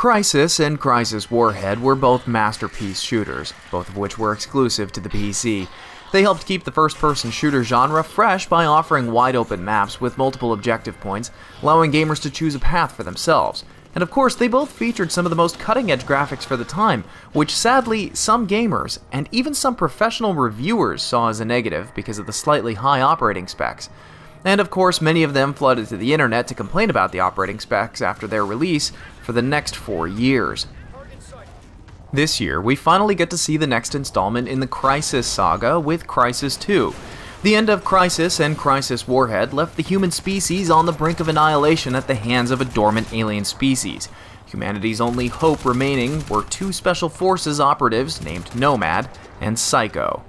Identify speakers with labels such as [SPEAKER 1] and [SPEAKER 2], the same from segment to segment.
[SPEAKER 1] Crysis and Crysis Warhead were both masterpiece shooters, both of which were exclusive to the PC. They helped keep the first-person shooter genre fresh by offering wide-open maps with multiple objective points, allowing gamers to choose a path for themselves. And of course, they both featured some of the most cutting-edge graphics for the time, which sadly, some gamers, and even some professional reviewers saw as a negative because of the slightly high operating specs. And of course, many of them flooded to the internet to complain about the operating specs after their release for the next 4 years. This year, we finally get to see the next installment in the Crysis saga with Crysis 2. The end of Crysis and Crysis Warhead left the human species on the brink of annihilation at the hands of a dormant alien species. Humanity's only hope remaining were two Special Forces operatives named Nomad and Psycho.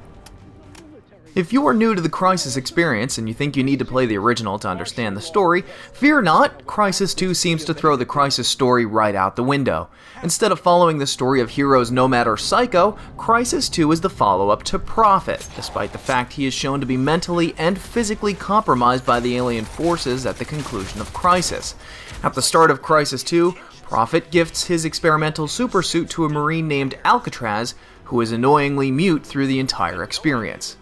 [SPEAKER 1] If you are new to the Crysis experience and you think you need to play the original to understand the story, fear not, Crysis 2 seems to throw the Crysis story right out the window. Instead of following the story of heroes Nomad or Psycho, Crysis 2 is the follow-up to Prophet, despite the fact he is shown to be mentally and physically compromised by the alien forces at the conclusion of Crysis. At the start of Crysis 2, Prophet gifts his experimental supersuit to a Marine named Alcatraz, who is annoyingly mute through the entire experience.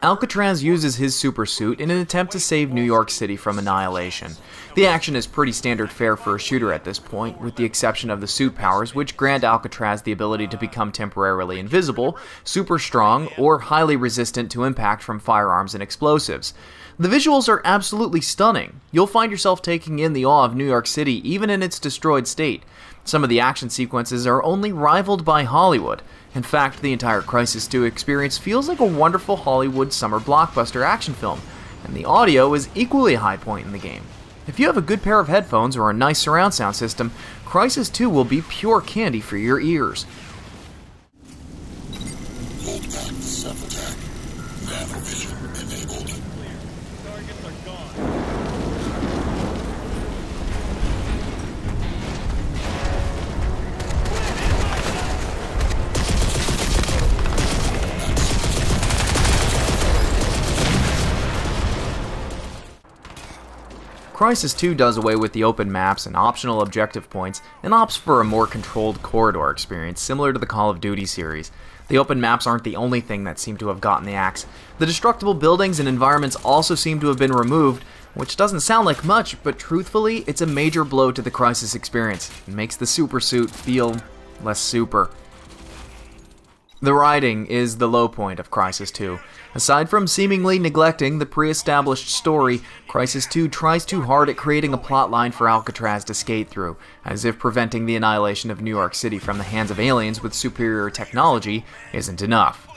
[SPEAKER 1] Alcatraz uses his supersuit in an attempt to save New York City from annihilation. The action is pretty standard fare for a shooter at this point, with the exception of the suit powers, which grant Alcatraz the ability to become temporarily invisible, super strong, or highly resistant to impact from firearms and explosives. The visuals are absolutely stunning. You'll find yourself taking in the awe of New York City even in its destroyed state. Some of the action sequences are only rivaled by Hollywood. In fact, the entire Crysis 2 experience feels like a wonderful Hollywood summer blockbuster action film, and the audio is equally a high point in the game. If you have a good pair of headphones or a nice surround sound system, Crysis 2 will be pure candy for your ears.
[SPEAKER 2] Hold back self-attack. Nanovision enabled.
[SPEAKER 3] Targets are gone.
[SPEAKER 1] Crysis 2 does away with the open maps and optional objective points and opts for a more controlled corridor experience similar to the Call of Duty series. The open maps aren't the only thing that seem to have gotten the axe. The destructible buildings and environments also seem to have been removed, which doesn't sound like much, but truthfully, it's a major blow to the Crysis experience. It makes the supersuit feel less super. The writing is the low point of Crysis 2. Aside from seemingly neglecting the pre-established story, Crysis 2 tries too hard at creating a plotline for Alcatraz to skate through, as if preventing the annihilation of New York City from the hands of aliens with superior technology isn't enough.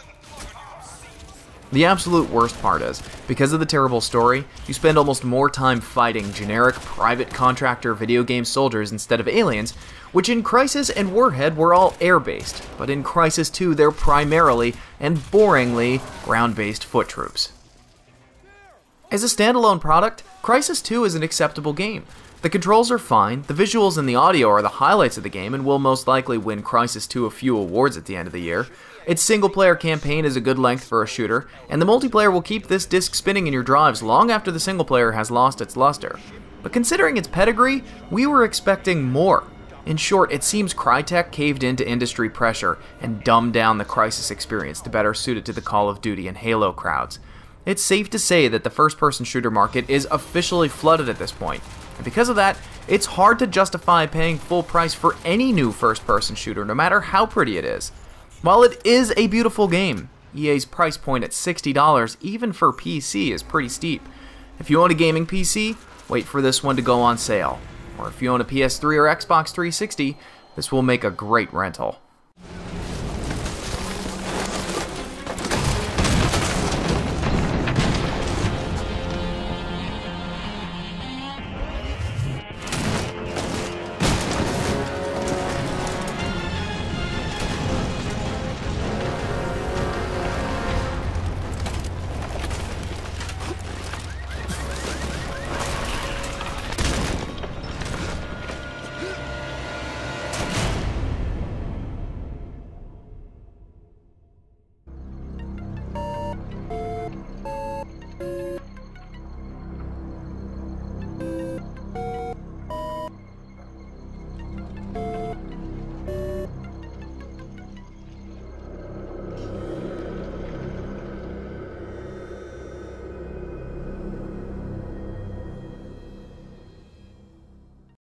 [SPEAKER 1] The absolute worst part is, because of the terrible story, you spend almost more time fighting generic private contractor video game soldiers instead of aliens, which in Crysis and Warhead were all air-based, but in Crysis 2 they're primarily, and boringly, ground-based foot troops. As a standalone product, Crysis 2 is an acceptable game. The controls are fine, the visuals and the audio are the highlights of the game and will most likely win Crysis 2 a few awards at the end of the year. Its single-player campaign is a good length for a shooter, and the multiplayer will keep this disc spinning in your drives long after the single-player has lost its luster. But considering its pedigree, we were expecting more. In short, it seems Crytek caved into industry pressure and dumbed down the Crysis experience to better suit it to the Call of Duty and Halo crowds. It's safe to say that the first-person shooter market is officially flooded at this point, and because of that, it's hard to justify paying full price for any new first-person shooter, no matter how pretty it is. While it is a beautiful game, EA's price point at $60, even for PC, is pretty steep. If you own a gaming PC, wait for this one to go on sale. Or if you own a PS3 or Xbox 360, this will make a great rental.